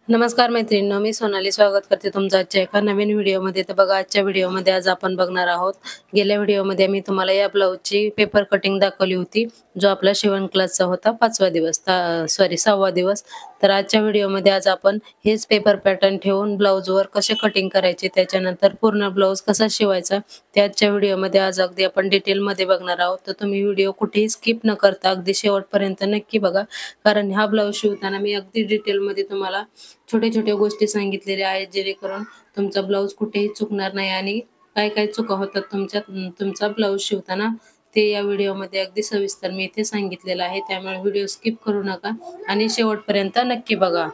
नमस्कार मैत्रिणींनो, मी सोनाली स्वागत करते तुमचं आजच्या एका नवीन व्हिडिओमध्ये. तर बघा, आजच्या व्हिडिओमध्ये आज आपण बघणार आहोत. गेल्या व्हिडिओमध्ये मी तुम्हाला या ब्लाऊजची पेपर कटिंग दाखवली होती, जो आपला शिवण क्लासचा होता 5वा दिवस, 6वा दिवस. तर आजच्या व्हिडिओमध्ये आज आपण हेच पेपर पॅटर्न ठेवून ब्लाऊजवर कसे कटिंग करायचे, त्याच्यानंतर पूर्ण ब्लाऊज कसा शिवायचा, ते आजच्या व्हिडिओमध्ये आज अगदी आपण डिटेलमध्ये बघणार आहोत. तर तुम्ही व्हिडिओ कुठेही स्किप न करता अगदी शेवटपर्यंत नक्की बघा, कारण हा ब्लाऊज शिवताना मी अगदी डिटेलमध्ये तुम्हाला छोट्या छोट्या गोष्टी सांगितलेल्या आहेत, जेणेकरून तुमचा ब्लाऊज कुठेही चुकणार नाही आणि काय काय चुका होतात तुमचा ब्लाऊज शिवताना, ते या व्हिडिओमध्ये अगदी सविस्तर मी इथे सांगितलेलं आहे. त्यामुळे व्हिडिओ स्किप करू नका आणि शेवटपर्यंत नक्की बघा.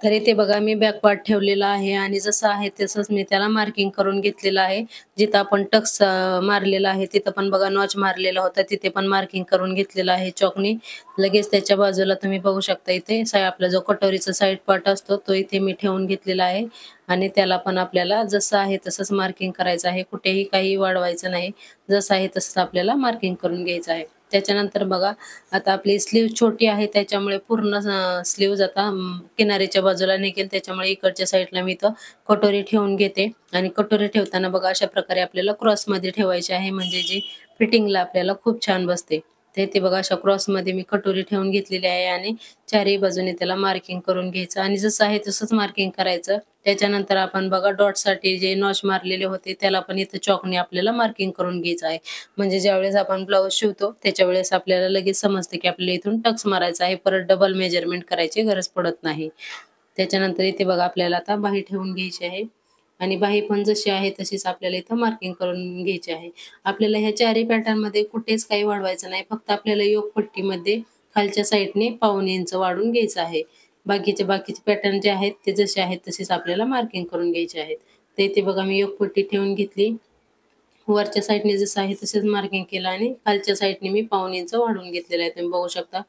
तर इथे बघा, मी बॅक पार्ट ठेवलेला आहे आणि जसं आहे तसंच मी त्याला मार्किंग करून घेतलेलं आहे. जिथं आपण टक्स मारलेला आहे तिथं पण बघा नॉच मारलेला होता, तिथे पण मार्किंग करून घेतलेलं आहे चॉकनी. लगेच त्याच्या बाजूला तुम्ही बघू शकता, इथे आपला जो कटोरीचा साईड पार्ट असतो तो इथे मी ठेवून घेतलेला आहे आणि त्याला पण आपल्याला जसं आहे तसंच मार्किंग करायचं आहे. कुठेही काही वाढवायचं नाही, जसं आहे तसंच आपल्याला मार्किंग करून घ्यायचं आहे. त्याच्यानंतर बघा, आता आपली स्लीव छोटी आहे त्याच्यामुळे पूर्ण स्लीव्ज आता किनारीच्या बाजूला निघेल, त्याच्यामुळे इकडच्या साईडला मी इथं कटोरी ठेवून घेते. आणि कटोरी ठेवताना बघा, अशा प्रकारे आपल्याला क्रॉसमध्ये ठेवायची आहे, म्हणजे जी फिटिंगला आपल्याला खूप छान बसते. ते बघा, अशा क्रॉसमध्ये मी कटोरी ठेवून घेतलेली आहे आणि चारही बाजूने त्याला मार्किंग करून घ्यायचं आणि जसं आहे तसंच मार्किंग करायचं. त्याच्यानंतर आपण बघा, डॉटसाठी जे नॉच मारलेले होते त्याला पण इथं चॉकने आपल्याला मार्किंग करून घ्यायचं आहे. म्हणजे ज्यावेळेस आपण ब्लाऊज शिवतो त्याच्या वेळेस आपल्याला लगेच समजते की आपल्याला इथून टक्स मारायचा आहे, परत डबल मेजरमेंट करायची गरज पडत नाही. त्याच्यानंतर इथे बघा, आपल्याला आता बाही ठेवून घ्यायची आहे आणि बाही पण जशी आहे तशीच आपल्याला इथं मार्किंग करून घ्यायची आहे. आपल्याला ह्या चारही पॅटर्नमध्ये कुठेच काही वाढवायचं नाही, फक्त आपल्याला योगपट्टीमध्ये खालच्या साईडने 1/2 इंच वाढून घ्यायचं आहे. बाकीचे पॅटर्न जे आहेत ते जसे आहेत तसेच आपल्याला मार्किंग करून घ्यायचे आहेत. तर इथे बघा, मी योगपट्टी ठेवून घेतली, वरच्या साईडने जसं आहे तसेच मार्किंग केलं आणि खालच्या साईडने मी 1/2 इंच वाढवून घेतलेलं आहे. तुम्ही बघू शकता,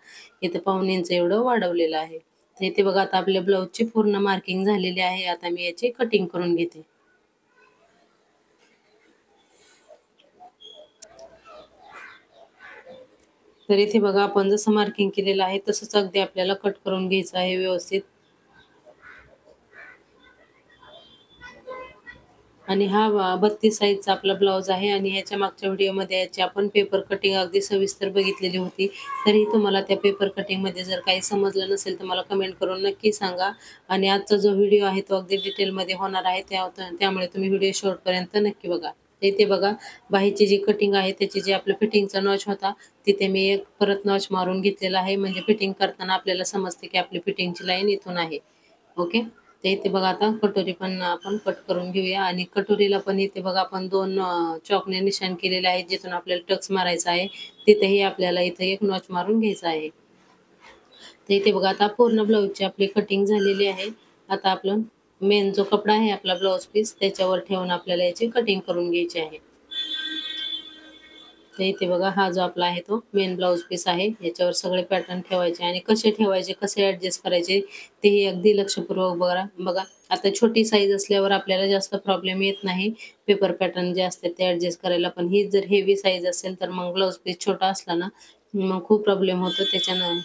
इथे 1/2 इंच एवढं वाढवलेलं आहे. तर इथे बघा, आता आपल्या ब्लाऊजची पूर्ण मार्किंग झालेली आहे. आता मी याची कटिंग करून घेते. तर इथे बघा, आपण जसं मार्किंग केलेलं आहे तसंच अगदी आपल्याला कट करून घ्यायचं आहे व्यवस्थित. आणि हा 32 साईजचा आपला ब्लाऊज आहे आणि ह्याच्या मागच्या व्हिडिओमध्ये याची आपण पेपर कटिंग अगदी सविस्तर बघितलेली होती. तरीही तुम्हाला त्या पेपर कटिंगमध्ये जर काही समजलं नसेल तर मला कमेंट करून नक्की सांगा. आणि आजचा जो व्हिडिओ आहे तो अगदी डिटेलमध्ये होणार आहे, त्यामुळे तुम्ही व्हिडिओ शेवटपर्यंत नक्की बघा. इथे बघा, बाहीची जी कटिंग आहे त्याची जी आपल्या फिटिंगचा नॉच होता तिथे मी एक परत नॉच मारून घेतलेला आहे, म्हणजे फिटिंग करताना आपल्याला समजते की आपली फिटिंगची लाईन इथून आहे. ओके. तर इथे बघा, आता कटोरी पण आपण कट करून घेऊया आणि कटोरीला पण इथे बघा आपण 2 चॉकने निशाण केलेले आहेत, जिथून आपल्याला टक्स मारायचा आहे तिथेही आपल्याला इथे एक नॉच मारून घ्यायचा आहे. तर इथे बघा, आता पूर्ण ब्लाऊजची आपली कटिंग झालेली आहे. आता आपलं मेन जो कपडा आहे आपला ब्लाऊज पीस त्याच्यावर ठेवून आपल्याला याची कटिंग करून घ्यायची आहे. तर इथे बघा, हा जो आपला आहे तो मेन ब्लाऊज पीस आहे, याच्यावर सगळे पॅटर्न ठेवायचे आणि कसे ठेवायचे, कसे ॲडजस्ट करायचे तेही अगदी लक्षपूर्वक बघा बघा. आता छोटी साईज असल्यावर आपल्याला जास्त प्रॉब्लेम येत नाही पेपर पॅटर्न जे असते ते ॲडजस्ट करायला, पण ही जर हेवी साईज असेल तर मग ब्लाऊज पीस छोटा असला ना मग खूप प्रॉब्लेम होतो. त्याच्यानं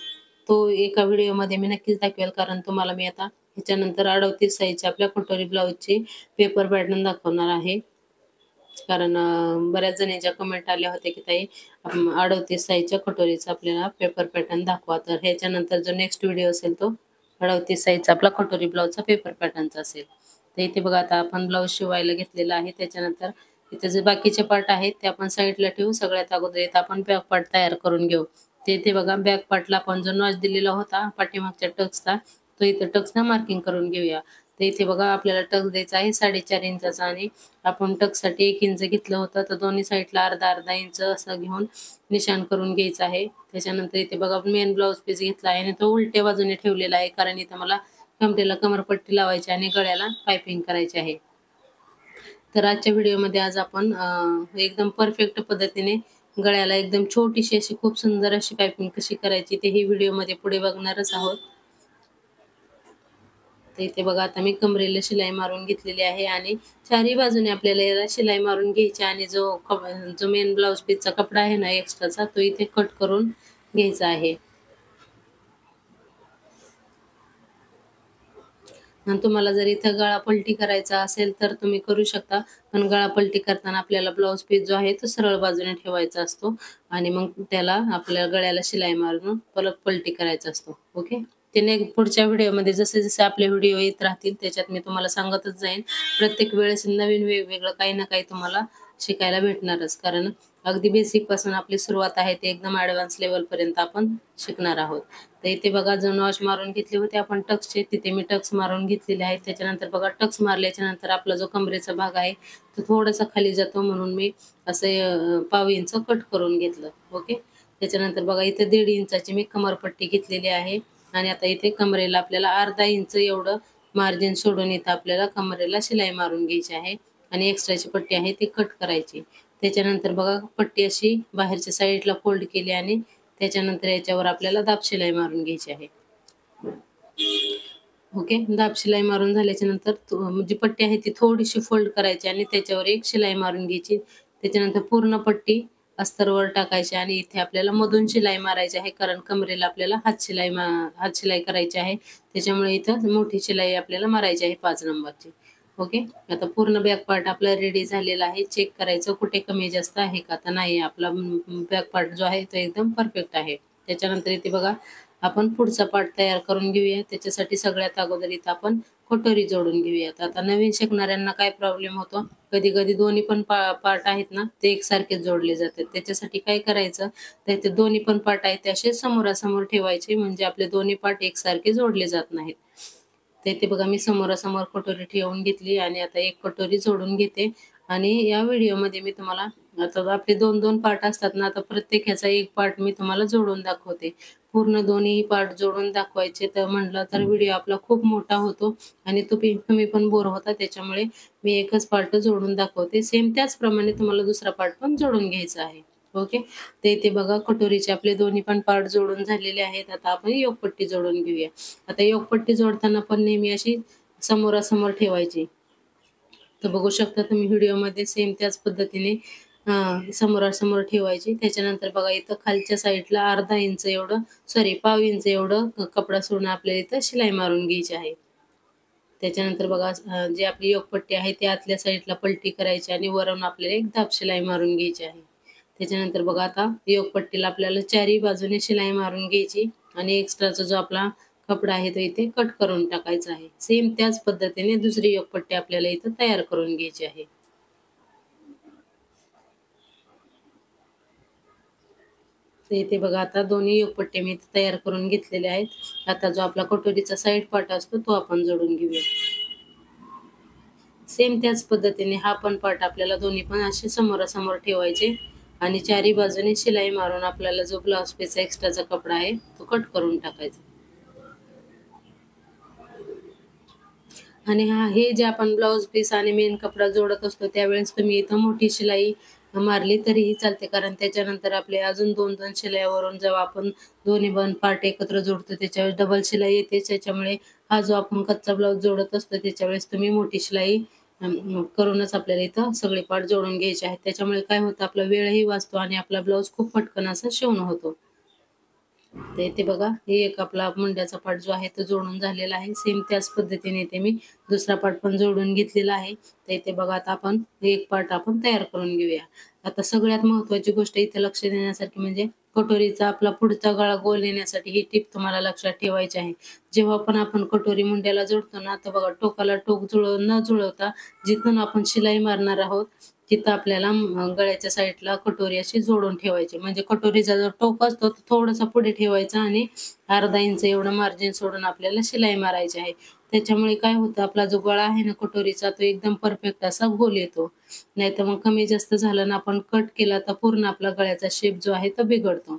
तो एका व्हिडिओमध्ये मी नक्कीच दाखवेल, कारण तुम्हाला मी आता ह्याच्यानंतर 38 साईजच्या आपल्या कटोरी ब्लाऊजची पेपर पॅटर्न दाखवणार आहे. कारण बऱ्याच जणींच्या कमेंट आल्या होत्या की ताई 38 साईजच्या कटोरीचा आपल्याला पेपर पॅटर्न दाखवा. तर ह्याच्यानंतर जो नेक्स्ट व्हिडिओ असेल तो 38 साईजचा आपला कटोरी ब्लाऊजचा पेपर पॅटर्नचा असेल. तर इथे बघा, आता आपण ब्लाऊज शिवायला घेतलेला आहे. त्याच्यानंतर इथे जे बाकीचे पार्ट आहेत ते आपण साईडला ठेवू. सगळ्यात अगोदर इथं आपण बॅक पार्ट तयार करून घेऊ. ते इथे बघा, बॅक पार्टला आपण जो नॉच दिलेला होता पाठीमागच्या टक्सचा, तो इथं टक्सला मार्किंग करून घेऊया. तर इथे बघा, आपल्याला टक्स द्यायचा आहे 4.5 इंचाचा आणि आपण टक्ससाठी 1 इंच घेतलं होतं, तर दोन्ही साईडला अर्धा इंच असं घेऊन निशाण करून घ्यायचं आहे. त्याच्यानंतर इथे बघा, मेन ब्लाऊज पीस घेतला आहे आणि तो उलट्या बाजूने ठेवलेला आहे, कारण इथं मला कमरेला कमरपट्टी लावायची आणि गळ्याला पायपिंग करायची आहे. तर आजच्या व्हिडिओमध्ये आज आपण एकदम परफेक्ट पद्धतीने गळ्याला एकदम छोटीशी अशी खूप सुंदर अशी पायपिंग कशी करायची ते ही व्हिडिओमध्ये पुढे बघणारच आहोत. तर इथे बघा, आता मी कमरेला शिलाई मारून घेतलेली आहे आणि चारही बाजूने आपल्याला याला शिलाई मारून घ्यायची आणि जो मेन ब्लाऊज पीसचा कपडा आहे ना एक्स्ट्राचा, तो इथे कट करून घ्यायचा आहे. आणि तुम्हाला जर इथं गळा पलटी करायचा असेल तर तुम्ही करू शकता. पण गळा पलटी करताना आपल्याला ब्लाउज पीस जो आहे तो सरळ बाजूने ठेवायचा असतो आणि मग त्याला आपल्या गळ्याला शिलाई मारून परत पलटी करायचा असतो. ओके. ते पुढच्या व्हिडिओमध्ये जसे जसे आपले व्हिडिओ येत राहतील त्याच्यात मी तुम्हाला सांगतच जाईन. प्रत्येक वेळेस नवीन वेगवेगळं काही ना काही तुम्हाला शिकायला भेटणारच. कारण अगदी बेसिक पासून आपली सुरुवात आहे ते एकदम ॲडव्हान्स लेव्हलपर्यंत आपण शिकणार आहोत. तर इथे बघा जो नॉच मारून घेतले होते आपण टक्सचे, तिथे मी टक्स मारून घेतलेले आहेत. त्याच्यानंतर बघा टक्स मारल्याच्या नंतर आपला जो कमरेचा भाग आहे तो थोडासा खाली जातो म्हणून मी असे पाव इंच कट करून घेतलं. ओके. त्याच्यानंतर बघा इथे 1.5 इंचाची मी कमरपट्टी घेतलेली आहे आणि आता इथे कमरेला आपल्याला अर्धा इंच एवढं मार्जिन सोडून इथं आपल्याला कमरेला शिलाई मारून घ्यायची आहे आणि एक्स्ट्राची पट्टी आहे ती कट करायची. त्याच्यानंतर बघा पट्टी अशी बाहेरच्या साईडला फोल्ड केली आणि त्याच्यानंतर याच्यावर आपल्याला दाब शिलाई मारून घ्यायची आहे. ओके. दाब शिलाई मारून झाल्याच्या नंतर जी पट्टी आहे ती थोडीशी फोल्ड करायची आणि त्याच्यावर एक शिलाई मारून घ्यायची. त्याच्यानंतर पूर्ण पट्टी अस्तरवर टाकायची आणि इथे आपल्याला मधून शिलाई मारायची आहे कारण कमरेला आपल्याला हात शिलाई करायची आहे. त्याच्यामुळे इथं मोठी शिलाई आपल्याला मारायची आहे 5 नंबरची. ओके. आता पूर्ण बॅक पार्ट आपला रेडी झालेला आहे. चेक करायचं कुठे कमी जास्त आहे का, तर नाही, आपला बॅक पार्ट जो आहे तो एकदम परफेक्ट आहे. त्याच्यानंतर इथे बघा आपण पुढचा पार्ट तयार करून घेऊया. त्याच्यासाठी सगळ्यात अगोदर इथं आपण कटोरी जोडून घेऊयात. आता नवीन शिकणाऱ्यांना काय प्रॉब्लेम होतो, कधी कधी दोन्ही पण पार्ट आहेत ना ते एकसारखे जोडले जातात. त्याच्यासाठी काय करायचं, तर ते दोन्ही पण पार्ट आहेत ते असे समोरासमोर ठेवायचे म्हणजे आपले दोन्ही पार्ट एकसारखे जोडले जात नाहीत. तर इथे बघा मी समोरासमोर कटोरी ठेवून घेतली आणि आता एक कटोरी जोडून घेते आणि या व्हिडिओमध्ये मी तुम्हाला आता आपले 2-2 पार्ट असतात ना, आता प्रत्येक ह्याचा एक पार्ट मी तुम्हाला जोडून दाखवते. पूर्ण दोन्ही पार्ट जोडून दाखवायचे तर म्हटलं तर व्हिडिओ आपला खूप मोठा होतो आणि तुम्ही पण बोर होता. त्याच्यामुळे मी एकच पार्ट जोडून दाखवते. सेम त्याचप्रमाणे तुम्हाला दुसरा पार्ट पण जोडून घ्यायचा आहे. ओके. तर इथे बघा कटोरीचे आपले दोन्ही पण पार्ट जोडून झालेले आहेत. आता आपण योगपट्टी जोडून घेऊया. आता योगपट्टी जोडताना पण नेहमी अशी समोरासमोर ठेवायची. तर बघू शकता तुम्ही व्हिडिओमध्ये सेम त्याच पद्धतीने समोरासमोर ठेवायची. त्याच्यानंतर बघा इथं खालच्या साईडला अर्धा इंच एवढं पाव इंच एवढं कपडा सोडून आपल्याला इथं शिलाई मारून घ्यायची आहे. त्याच्यानंतर बघा जी आपली योगपट्टी आहे ती आतल्या साईडला पलटी करायची आणि वरून आपल्याला एक दाब शिलाई मारून घ्यायची आहे. त्याच्यानंतर बघा आता योगपट्टीला आपल्याला चारही बाजूने शिलाई मारून घ्यायची आणि एक्स्ट्राचा जो आपला कपडा आहे तो इथे कट करून टाकायचा आहे. सेम त्याच पद्धतीने दुसरी योगपट्टी आपल्याला इथं तयार करून घ्यायची आहे. तर इथे बघा आता दोन्ही योगपट्टे मी तयार करून घेतलेले आहेत. आता जो आपला कटोरीचा साईड पार्ट असतो तो आपण जोडून घेऊया. सेम त्याच पद्धतीने हा पण पार्ट आपल्याला दोन्ही पण असे समोरासमोर ठेवायचे आणि चारी बाजूने शिलाई मारून आपल्याला जो ब्लाउज पीसचा एक्स्ट्राचा कपडा आहे तो कट करून टाकायचा. आणि हे जे आपण ब्लाउज पीस आणि मेन कपडा जोडत असतो त्यावेळेस तुम्ही इथं मोठी शिलाई मारली तरीही चालते कारण त्याच्यानंतर आपले अजून 2-2 शिलाईवरून जेव्हा आपण दोन्ही पण पार्ट एकत्र जोडतो त्याच्यावेळेस डबल शिलाई येते. त्याच्यामुळे हा जो आपण कच्चा ब्लाउज जोडत असतो त्याच्यावेळेस तुम्ही मोठी शिलाई करूनच आपल्याला इथं सगळे पार्ट जोडून घ्यायचे आहेत. त्याच्यामुळे काय होतं, आपला वेळही वाचतो आणि आपला ब्लाउज खूप पटकन असा शिवून होतो. तर इथे बघा हे एक आपला मुंड्याचा पार्ट जो आहे तो जोडून झालेला आहे. सेम त्याच पद्धतीने इथे मी दुसरा पार्ट पण जोडून घेतलेला आहे. तर इथे बघा आता आपण एक पार्ट आपण तयार करून घेऊया. आता सगळ्यात महत्त्वाची गोष्ट इथे लक्ष देण्यासारखी म्हणजे कटोरीचा आपला पुढचा गळा गोल येण्यासाठी ही टिप तुम्हाला लक्षात ठेवायची आहे. जेव्हा पण आपण कटोरी मुंड्याला जोडतो ना तर बघा टोकाला टोक न जुळवता जिथून आपण शिलाई मारणार आहोत तिथं आपल्याला गळ्याच्या साईडला कटोरी अशी जोडून ठेवायची. म्हणजे कटोरीचा जो टोक असतो तो थोडासा पुढे ठेवायचा आणि अर्धा इंच एवढं मार्जिन सोडून आपल्याला शिलाई मारायची आहे. त्याच्यामुळे काय होतं, आपला जो गळा आहे ना कटोरीचा तो एकदम परफेक्ट असा गोल येतो. नाहीतर मग कमी जास्त झालं ना आपण कट केला तर पूर्ण आपला गळ्याचा शेप जो आहे तो बिघडतो.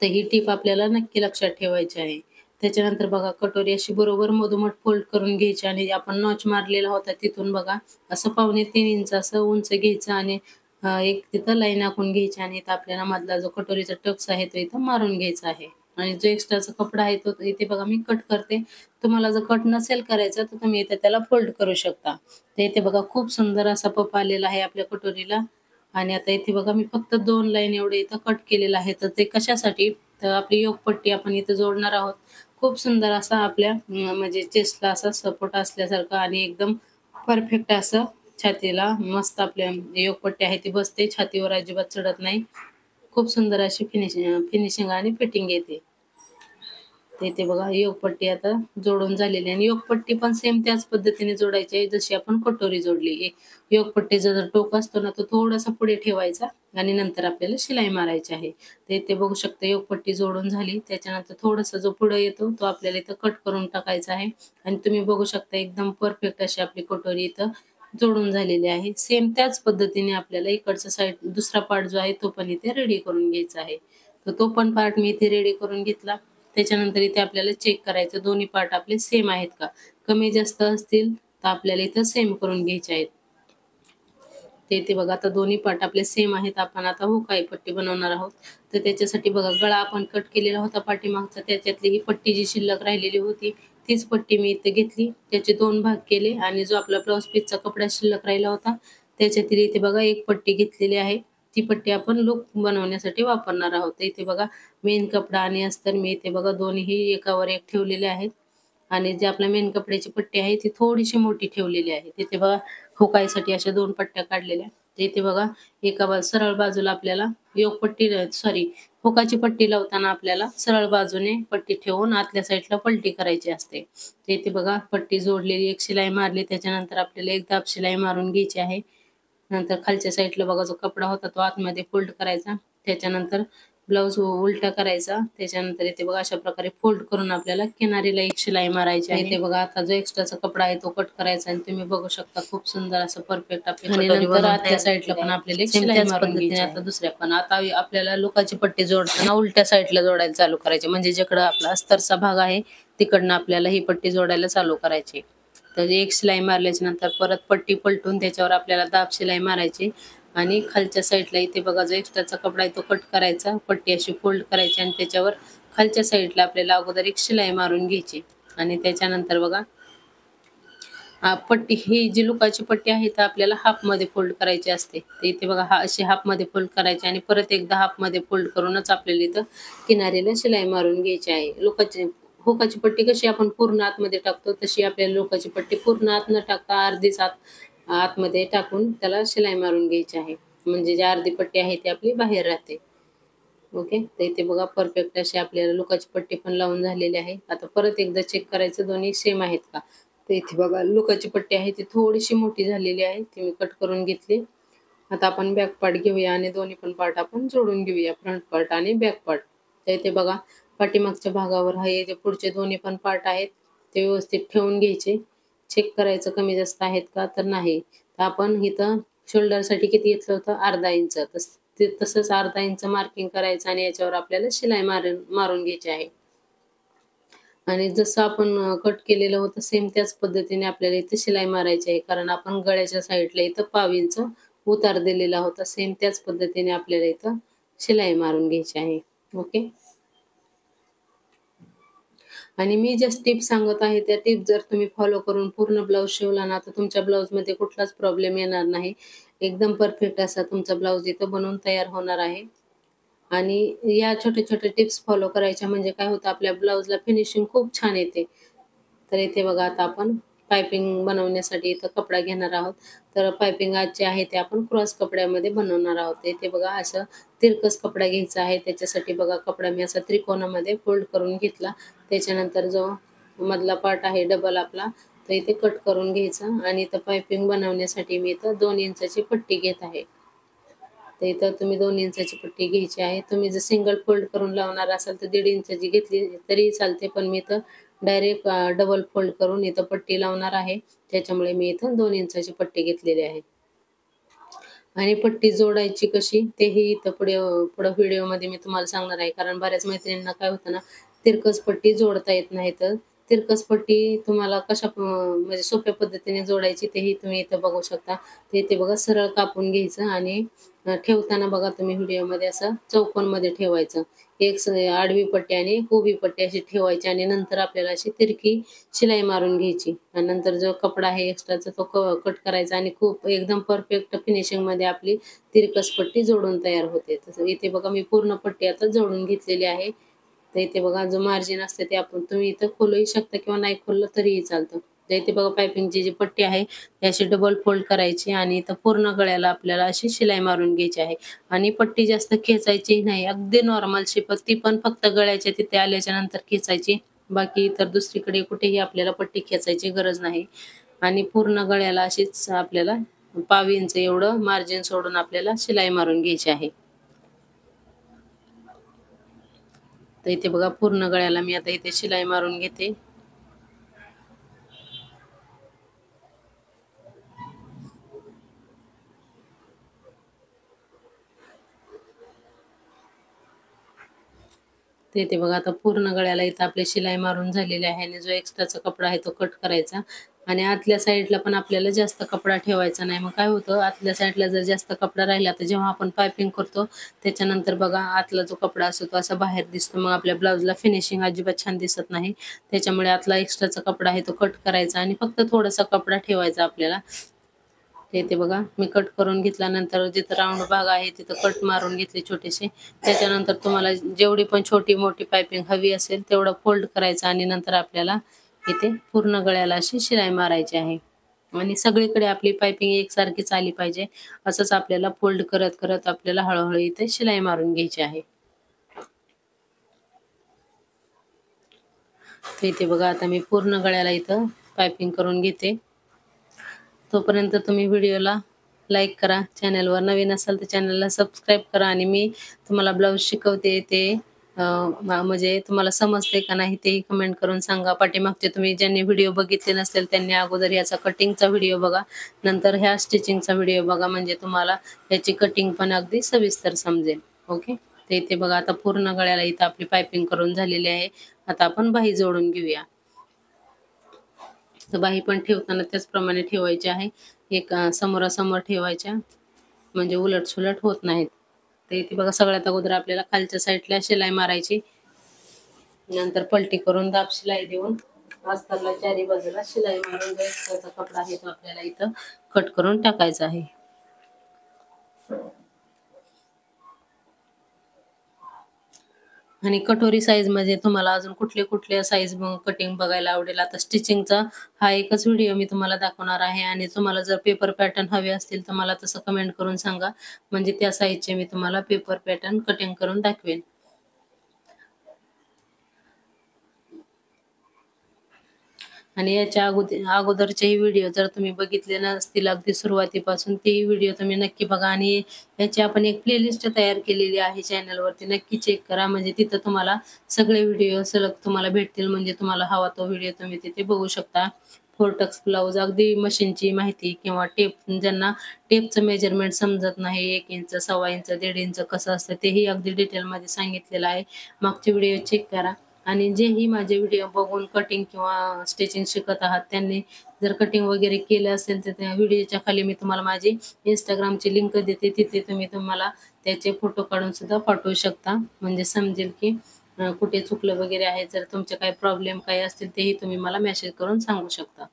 तर ही टीप आपल्याला नक्की लक्षात ठेवायची आहे. त्याच्यानंतर बघा कटोरी अशी बरोबर मधोमध फोल्ड करून घ्यायची आणि आपण नॉच मारलेला होता तिथून बघा असं 2.25 इंच असं उंच घ्यायचं आणि एक तिथं लाईन आखून घ्यायची आणि इथं आपल्याला मधला जो कटोरीचा टक्स आहे तो इथं मारून घ्यायचा आहे. आणि जो एक्स्ट्राचा कपडा आहे तो इथे बघा मी कट करते. तुम्हाला जर कट नसेल करायचा तर तुम्ही इथे त्याला फोल्ड करू शकता. तर इथे बघा खूप सुंदर असा पफ आलेला आहे आपल्या कटोरीला. आणि आता इथे बघा मी फक्त 2 लाईन एवढे इथं कट केलेलं आहे. तर ते कशासाठी, तर आपली योगपट्टी आपण इथं जोडणार आहोत. खूप सुंदर असा आपल्या म्हणजे चेस्टला असा सपोर्ट असल्यासारखं आणि एकदम परफेक्ट असं छातीला मस्त आपल्या योगपट्टी आहे ती बसते, छातीवर अजिबात चढत नाही. खूप सुंदर अशी फिनिशिंग आणि फिटिंग येते. तर इथे बघा योगपट्टी आता जोडून झालेली आहे आणि योगपट्टी पण सेम त्याच पद्धतीने जोडायची आहे जशी आपण कटोरी जोडली. योगपट्टीचा जर टोक असतो ना तो थोडासा पुढे ठेवायचा आणि नंतर आपल्याला शिलाई मारायची आहे. तर इथे बघू शकता योगपट्टी जोडून झाली. त्याच्यानंतर थोडासा जो पुढे येतो तो आपल्याला इथं कट करून टाकायचा आहे आणि तुम्ही बघू शकता एकदम परफेक्ट अशी आपली कटोरी इथं जोडून झालेली आहे. सेम त्याच पद्धतीने आपल्याला इकडचा साईड दुसरा पार्ट जो आहे तो पण इथे रेडी करून घ्यायचा आहे. तर तो पण पार्ट मी इथे रेडी करून घेतला. त्याच्यानंतर इथे आपल्याला चेक करायचं दोन्ही पार्ट आपले सेम आहेत का. कमी जास्त असतील तर आपल्याला इथं सेम करून घ्यायचे आहेत. ते इथे बघा आता दोन्ही पार्ट आपले सेम आहेत. आपण आता हुकाई पट्टी बनवणार आहोत. तर त्याच्यासाठी बघा गळा आपण कट केलेला होता पाठीमागचा, त्याच्यातली ही पट्टी जी शिल्लक राहिलेली होती तीच पट्टी मी इथे घेतली. त्याचे 2 भाग केले आणि जो आपला ब्लाउज पीसचा कपडा शिल्लक राहिला होता त्याच्यातील इथे बघा एक पट्टी घेतलेली आहे. ती पट्टी आपण लूक बनवण्यासाठी वापरणार आहोत. इथे बघा मेन कपडा आणि अस्तर मी इथे बघा दोन्ही एकावर एक ठेवलेले आहेत आणि जे आपल्या मेन कपड्याची पट्टी आहे ती थोडीशी मोठी ठेवलेली आहे. तिथे बघा हुकाईसाठी अशा 2 पट्ट्या काढलेल्या. इथे बघा एका सरळ बाजूला आपल्याला योगपट्टी सॉरी हुकाची पट्टी लावताना आपल्याला सरळ बाजूने पट्टी ठेवून आतल्या साईडला पलटी करायची असते. तर इथे बघा पट्टी जोडलेली, एक शिलाई मारली, त्याच्यानंतर आपल्याला एक दाब शिलाई मारून घ्यायची आहे. नंतर खालच्या साईडला बघा जो कपडा होता तो आतमध्ये फोल्ड करायचा. त्याच्यानंतर ब्लाऊज उलटा करायचा. त्याच्यानंतर इथे बघा अशा प्रकारे फोल्ड करून आपल्याला किनारीला एक शिलाई मारायची आहे. इथे बघा आता जो एक्स्ट्राचा कपडा आहे तो कट करायचा आणि तुम्ही बघू शकता खूप सुंदर असं परफेक्ट आपली आणि नंतर आतल्या साईडला पण आपल्याला एक शिलाई मारून घ्यायची. आता दुसऱ्या पण आता आपल्याला लोकाची पट्टी जोडताना उलट्या साईडला जोडायला चालू करायची, म्हणजे जिकडं आपला अस्तरचा भाग आहे तिकडनं आपल्याला ही पट्टी जोडायला चालू करायची. तर एक शिलाई मारल्याच्या नंतर परत पट्टी पलटून त्याच्यावर आपल्याला दाब शिलाई मारायची आणि खालच्या साईडला इथे बघा जो एक्स्ट्राचा कपडा आहे तो कट करायचा, पट्टी अशी फोल्ड करायची आणि त्याच्यावर खालच्या साईडला आपल्याला अगोदर एक शिलाई मारून घ्यायची आणि त्याच्यानंतर बघा पट्टी ही जी लुकाची पट्टी आहे तर आपल्याला हाफ मध्ये फोल्ड करायची असते. तर इथे बघा हा अशी हाफ मध्ये फोल्ड करायची आणि परत एकदा हाफ मध्ये फोल्ड करूनच आपल्याला इथं किनारीला शिलाई मारून घ्यायची आहे. हुकाची पट्टी कशी आपण पूर्ण आतमध्ये टाकतो तशी आपल्याला लोकाची पट्टी पूर्ण आत न टाकता अर्धीच आतमध्ये टाकून त्याला शिलाई मारून घ्यायची आहे, म्हणजे जी अर्धी पट्टी आहे ती आपली बाहेर राहते. ओके, तर इथे बघा परफेक्ट अशी आपल्याला लोकाची पट्टी पण लावून झालेली आहे. आता परत एकदा चेक करायचं दोन्ही सेम आहेत का. तर इथे बघा लोकाची पट्टी आहे ती थोडीशी मोठी झालेली आहे, ती मी कट करून घेतली. आता आपण बॅक पार्ट घेऊया आणि दोन्ही पण पार्ट आपण जोडून घेऊया, फ्रंट पार्ट आणि बॅक पार्ट. तर इथे बघा पाठीमागच्या भागावर हे जे पुढचे दोन्ही पण पार्ट आहेत ते व्यवस्थित ठेवून घ्यायचे. चेक करायचं कमी जास्त आहेत का तर नाही. तर आपण इथं शोल्डरसाठी किती घेतलं होतं, अर्धा इंच, तसंच अर्धा इंच मार्किंग करायचं आणि याच्यावर आपल्याला शिलाई मारून घ्यायची आहे. आणि जसं आपण कट केलेलं होतं सेम त्याच पद्धतीने आपल्याला इथे शिलाई मारायची आहे, कारण आपण गळ्याच्या साईडला इथं पाव इंच उतार दिलेला होता. सेम त्याच पद्धतीने आपल्याला इथं शिलाई मारून घ्यायची आहे. ओके, आणि मी ज्या टिप्स सांगत आहे त्या टिप्स जर तुम्ही फॉलो करून पूर्ण ब्लाऊज शिवला ना तर तुमच्या ब्लाऊजमध्ये कुठलाच प्रॉब्लेम येणार नाही. एकदम परफेक्ट असा तुमचा ब्लाऊज इथं बनवून तयार होणार आहे. आणि या छोटे छोटे टिप्स फॉलो करायच्या म्हणजे काय होतं, आपल्या ब्लाऊजला फिनिशिंग खूप छान येते. तर इथे बघा आता आपण पायपिंग बनवण्यासाठी इथं कपडा घेणार आहोत. तर पायपिंग आज जे आहे ते आपण क्रॉस कपड्यामध्ये बनवणार आहोत. इथे बघा असं तिरकस कपडा घ्यायचा आहे. त्याच्यासाठी बघा कपडा मी असा त्रिकोणामध्ये फोल्ड करून घेतला. त्याच्यानंतर जो मधला पार्ट आहे डबल आपला तर इथे कट करून घ्यायचा आणि इथं पायपिंग बनवण्यासाठी मी इथं 2 इंचाची पट्टी घेत आहे. तर इथं तुम्ही 2 इंचाची पट्टी घ्यायची आहे. तुम्ही जर सिंगल फोल्ड करून लावणार असाल तर 1.5 इंचाची घेतली तरी चालते, पण मी इथं डायरेक्ट डबल फोल्ड करून इथं पट्टी लावणार आहे. त्याच्यामुळे मी इथं 2 इंचाची पट्टी घेतलेली आहे. आणि पट्टी जोडायची कशी तेही इथं पुढं व्हिडिओमध्ये मी तुम्हाला सांगणार आहे, कारण बऱ्याच मैत्रिणींना काय होतं ना, तिरकस पट्टी जोडता येत नाही. तर तिरकस पट्टी तुम्हाला कशा म्हणजे सोप्या पद्धतीने जोडायची तेही तुम्ही इथं बघू शकता. ते इथे बघा सरळ कापून घ्यायचं आणि ठेवताना बघा तुम्ही व्हिडिओमध्ये असं चौकोनमध्ये ठेवायचं. एक आडवी पट्टी आणि एक उभी पट्टी अशी ठेवायची आणि नंतर आपल्याला अशी तिरकी शिलाई मारून घ्यायची आणि नंतर जो कपडा आहे एक्स्ट्राचा तो कट करायचा आणि खूप एकदम परफेक्ट फिनिशिंग मध्ये आपली तिरकस पट्टी जोडून तयार होते. तसं इथे बघा मी पूर्ण पट्टी आता जोडून घेतलेली आहे. तर इथे बघा जो मार्जिन असते ते आपण तुम्ही इथं खोलूही शकता किंवा नाही खोललं तरीही चालतं. तर इथे बघा पायपिंगची जी पट्टी आहे ती अशी डबल फोल्ड करायची आणि इथं पूर्ण गळ्याला आपल्याला अशी शिलाई मारून घ्यायची आहे आणि पट्टी जास्त खेचायची नाही. अगदी नॉर्मल शेप ती पण फक्त गळ्याच्या तिथे आल्याच्या नंतर खेचायची. बाकी इतर दुसरीकडे कुठेही आपल्याला पट्टी खेचायची गरज नाही आणि पूर्ण गळ्याला अशीच आपल्याला 1/2 इंच एवढं मार्जिन सोडून आपल्याला शिलाई मारून घ्यायची आहे. तर इथे बघा पूर्ण गळ्याला मी आता इथे शिलाई मारून घेते. तर इथे बघा आता पूर्ण गळ्याला इथं आपली शिलाई मारून झालेली आहे आणि जो एक्स्ट्राचा कपडा आहे तो कट करायचा आणि आतल्या साईडला पण आपल्याला जास्त कपडा ठेवायचा नाही. मग काय होतं आतल्या साईडला जर जास्त कपडा राहिला तर जेव्हा आपण पायपिंग करतो त्याच्यानंतर बघा आतला जो कपडा असतो तो असा बाहेर दिसतो. मग आपल्या ब्लाउजला फिनिशिंग अजिबात छान दिसत नाही. त्याच्यामुळे आतला एक्स्ट्राचा कपडा आहे तो कट करायचा आणि फक्त थोडासा कपडा ठेवायचा आपल्याला. इथे बघा मी कट करून घेतल्यानंतर जिथं राऊंड भाग आहे तिथं कट मारून घेतले छोटेसे. त्याच्यानंतर तुम्हाला जेवढी पण छोटी मोठी पायपिंग हवी असेल तेवढं फोल्ड करायचं आणि नंतर आपल्याला इथे पूर्ण गळ्याला अशी शिलाई मारायची आहे आणि सगळीकडे आपली पायपिंग एकसारखीच आली पाहिजे. असंच आपल्याला फोल्ड करत करत आपल्याला हळूहळू इथे शिलाई मारून घ्यायची आहे. तर इथे बघा आता मी पूर्ण गळ्याला इथं पायपिंग करून घेते. तोपर्यंत तुम्ही व्हिडिओला लाईक करा, चॅनलवर नवीन असाल तर चॅनलला सबस्क्राईब करा आणि मी तुम्हाला ब्लाऊज शिकवते ते म्हणजे तुम्हाला समजते का नाही तेही कमेंट करून सांगा. पाठीमागचे तुम्ही ज्यांनी व्हिडिओ बघितले नसेल त्यांनी अगोदर याचा कटिंगचा व्हिडिओ बघा, नंतर ह्या स्टिचिंगचा व्हिडिओ बघा म्हणजे तुम्हाला याची कटिंग पण अगदी सविस्तर समजेल. ओके. तर इथे बघा आता पूर्ण गळ्याला इथं आपली पायपिंग करून झालेली आहे. आता आपण बाही जोडून घेऊया. तर बाही पण ठेवताना त्याचप्रमाणे ठेवायची आहे. एक समोरासमोर ठेवायच्या म्हणजे उलट-सुलट होत नाहीत. तर इथे बघा सगळ्यात अगोदर आपल्याला खालच्या साईडला शिलाई मारायची. नंतर पलटी करून दाब शिलाई देऊन अस्तरला चारी बाजूला शिलाई मारून जो एक्स्ट्राचा कपडा आहे तो आपल्याला इथं कट करून टाकायचा आहे. आणि कटोरी साईज मध्ये तुम्हाला अजून कुठले कुठले साईज कटिंग बघायला आवडेल. आता स्टिचिंगचा हा एकच व्हिडिओ मी तुम्हाला दाखवणार आहे आणि तुम्हाला जर पेपर पॅटर्न हवे असतील तर मला तसं कमेंट करून सांगा म्हणजे त्या साईजचे मी तुम्हाला पेपर पॅटर्न कटिंग करून दाखवेन. आणि याच्या अगोदरचेही व्हिडिओ जर तुम्ही बघितले नसतील अगदी सुरुवातीपासून तेही व्हिडिओ तुम्ही नक्की बघा आणि याची आपण एक प्लेलिस्ट तयार केलेली आहे चॅनलवरती नक्की चेक करा म्हणजे तिथं तुम्हाला सगळे व्हिडिओ सलग तुम्हाला भेटतील म्हणजे तुम्हाला हवा तो व्हिडिओ तुम्ही तिथे बघू शकता. 4 टक्स ब्लाऊज अगदी मशीनची माहिती किंवा टेप ज्यांना टेपचं मेजरमेंट समजत नाही 1 इंच, 1.25 इंच, 1.5 इंच कसं असतं तेही अगदी डिटेलमध्ये सांगितलेलं आहे. मागचे व्हिडिओ चेक करा. आणि जेही माझे व्हिडिओ बघून कटिंग किंवा स्टिचिंग शिकत आहात त्यांनी जर कटिंग वगैरे केलं असेल तर त्या व्हिडिओच्या खाली मी तुम्हाला माझी इंस्टाग्रामची लिंक देते. तिथे तुम्हाला त्याचे फोटो काढून सुद्धा पाठवू शकता म्हणजे समजेल की कुठे चुकलं वगैरे आहे. जर तुमचे काही प्रॉब्लेम काही असतील तेही तुम्ही मला मेसेज करून सांगू शकता.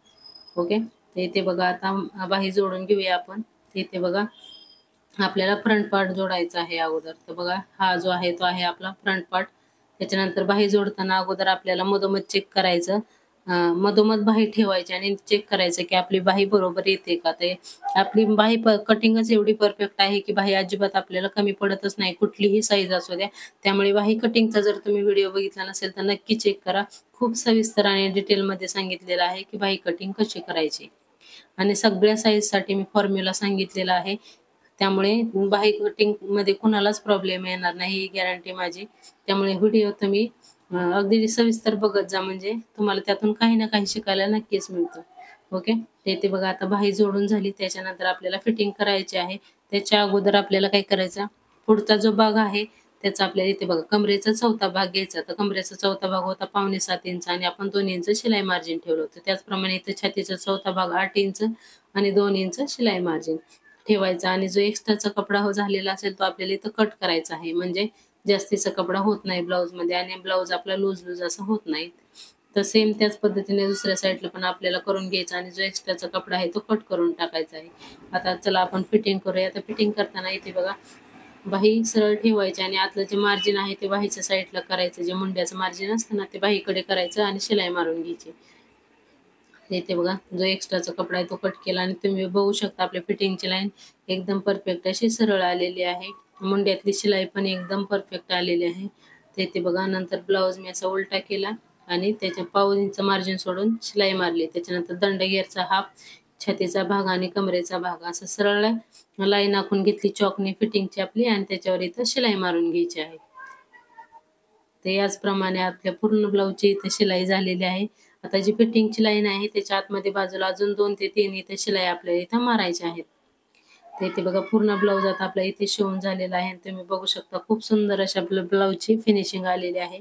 ओके. तर इथे बघा आता बाही जोडून घेऊया आपण. इथे बघा आपल्याला फ्रंट पार्ट जोडायचा आहे अगोदर. तर बघा हा जो आहे तो आहे आपला फ्रंट पार्ट. त्याच्यानंतर बाही जोडताना अगोदर आपल्याला मधोमध चेक करायचं. मधोमध बाही ठेवायची आणि चेक करायचं की आपली बाही बरोबर येते का. ते आपली बाही कटिंगच एवढी परफेक्ट आहे की बाही अजिबात आपल्याला कमी पडतच नाही कुठलीही साईज असू द्या. त्यामुळे बाही कटिंगचा जर तुम्ही व्हिडिओ बघितला नसेल तर नक्की चेक करा. खूप सविस्तर आणि डिटेलमध्ये सांगितलेलं आहे की बाही कटिंग कशी करायची आणि सगळ्या साईजसाठी मी फॉर्म्युला सांगितलेला आहे. त्यामुळे बाही कटिंगमध्ये कुणालाच प्रॉब्लेम येणार नाही ही गॅरंटी माझी. त्यामुळे व्हिडिओ तुम्ही अगदी सविस्तर बघत जा म्हणजे तुम्हाला त्यातून काही ना काही शिकायला नक्कीच मिळतं. ओके. तर इथे बघा आता बाही जोडून झाली त्याच्यानंतर आपल्याला फिटिंग करायची आहे. त्याच्या अगोदर आपल्याला काय करायचं पुढचा जो भाग आहे त्याचा आपल्याला इथे बघा कमरेचा चौथा भाग घ्यायचा. तर कमरेचा चौथा भाग होता 5.25 इंच आणि आपण 2 इंच शिलाई मार्जिन ठेवलं होतं. त्याचप्रमाणे इथे छातीचा चौथा भाग 8 इंच आणि 2 इंच शिलाई मार्जिन ठेवायचा आणि जो एक्स्ट्राचा कपडा झालेला असेल तो आपल्याला इथं कट करायचा आहे म्हणजे जास्तीचा कपडा होत नाही ब्लाऊजमध्ये आणि ब्लाऊज आपला लूज असं होत नाही. तर सेम त्याच पद्धतीने दुसऱ्या साईडला पण आपल्याला करून घ्यायचा आणि जो एक्स्ट्राचा कपडा आहे तो कट करून टाकायचा आहे. आता चला आपण फिटिंग करूया. तर फिटिंग करताना इथे बघा बाही सरळ ठेवायची आणि आतलं जे मार्जिन आहे ते बाहीच्या साईडला करायचं. जे मुंड्याचं मार्जिन असतं ना ते बाहीकडे करायचं आणि शिलाई मारून घ्यायची. इथे बघा जो एक्स्ट्राचा कपडा आहे तो कट केला आणि तुम्ही बघू शकता आपल्या फिटिंगची लाईन एकदम परफेक्ट अशी सरळ आलेली आहे. मुंड्यातली शिलाई पण एकदम परफेक्ट आलेली आहे. ते इथे बघा नंतर ब्लाऊज मी असा उलटा केला आणि त्याच्या पाऊण इंच मार्जिन सोडून शिलाई मारली. त्याच्यानंतर दंडगेरचा हाफ, छातीचा भाग आणि कमरेचा भाग असं सरळ लाईन आखून घेतली चॉकने फिटिंगची आपली आणि त्याच्यावर इथं शिलाई मारून घ्यायची आहे. तर याचप्रमाणे आपल्या पूर्ण ब्लाऊजची इथे शिलाई झालेली आहे. आता जी फिटिंगची लाईन आहे त्याच्या आतमध्ये बाजूला अजून 2 ते 3 इथे शिलाई आपल्याला इथं मारायच्या आहेत. तर इथे बघा पूर्ण ब्लाऊज आता आपला इथे शिवून झालेला आहे. तुम्ही बघू शकता खूप सुंदर अशा आपल्या ब्लाऊजची फिनिशिंग आलेली आहे.